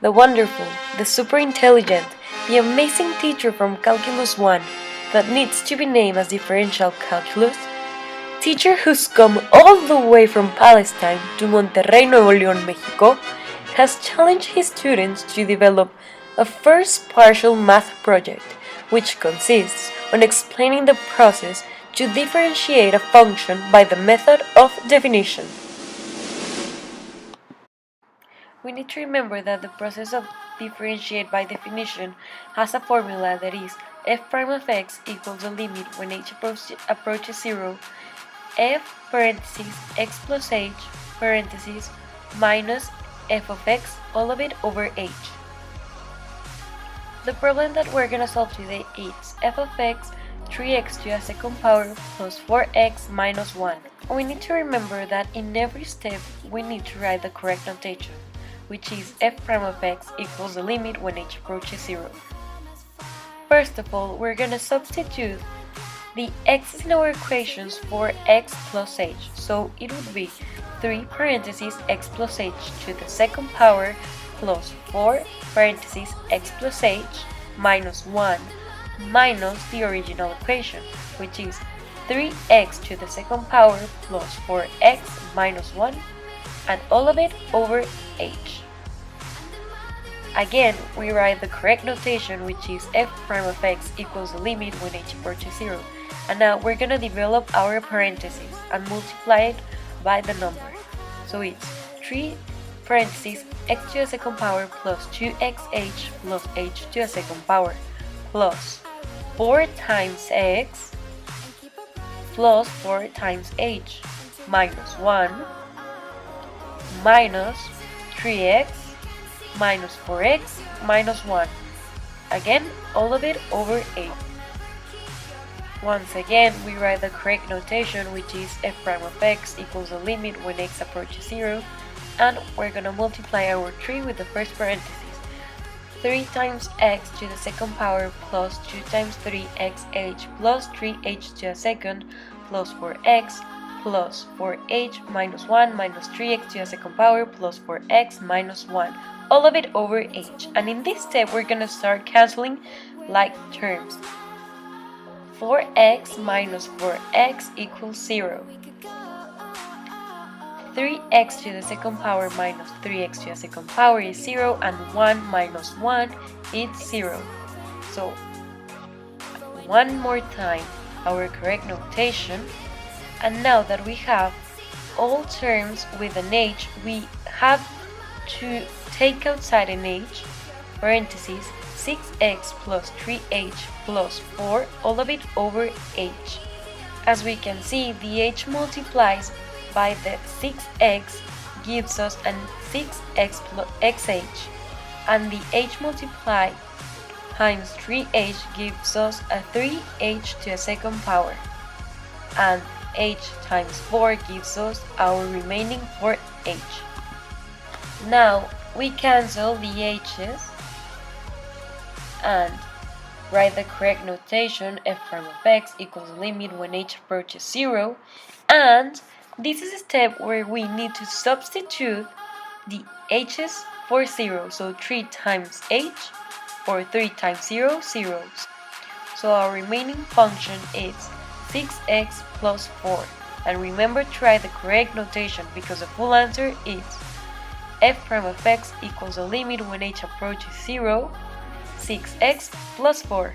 the wonderful, the super intelligent, the amazing teacher from Calculus 1 that needs to be named as differential calculus, teacher who's come all the way from Palestine to Monterrey, Nuevo León, Mexico, has challenged his students to develop a first partial math project, which consists on explaining the process to differentiate a function by the method of definition. We need to remember that the process of differentiate by definition has a formula that is f prime of x equals the limit when h approaches 0, f parentheses x plus h parentheses minus f of x, all of it over h. The problem that we're gonna solve today is f of x 3x to the second power plus 4x minus 1. We need to remember that in every step we need to write the correct notation, which is f prime of x equals the limit when h approaches 0. First of all, we're gonna substitute the x's in our equations for x plus h, so it would be 3 parentheses x plus h to the second power plus 4 parentheses x plus h minus 1 minus the original equation, which is 3x to the second power plus 4x minus 1, and all of it over h. Again, we write the correct notation, which is f prime of x equals the limit when h approaches 0. And now we're gonna develop our parentheses and multiply it by the number. So it's 3 parentheses x to the second power plus 2xh plus h to the second power plus 4 times x plus 4 times h minus 1 minus 3x minus 4x minus 1. Again, all of it over 8. Once again, we write the correct notation, which is f prime of x equals the limit when x approaches 0, and we're gonna multiply our 3 with the first parenthesis. 3 times x to the second power plus 2 times 3xh plus 3h to the second plus 4x plus 4h minus 1 minus 3x to the second power plus 4x minus 1. All of it over h. And in this step, we're gonna start canceling like terms. 4x minus 4x equals 0. 3x to the second power minus 3x to the second power is 0, and 1 minus 1 is 0. So, one more time, our correct notation. And now that we have all terms with an h, we have to take outside an h, parentheses, 6x plus 3h plus 4, all of it over h. As we can see, the h multiplies by the 6x gives us an 6x plus xh, and the h multiplied times 3h gives us a 3h to the second power, and h times 4 gives us our remaining 4h. Now we cancel the h's and write the correct notation, f prime of x equals the limit when h approaches 0, and this is a step where we need to substitute the h's for 0, so 3 times h or 3 times 0, 0. So our remaining function is 6x plus 4, and remember to write the correct notation because the full answer is f prime of x equals the limit when h approaches 0, 6x plus 4.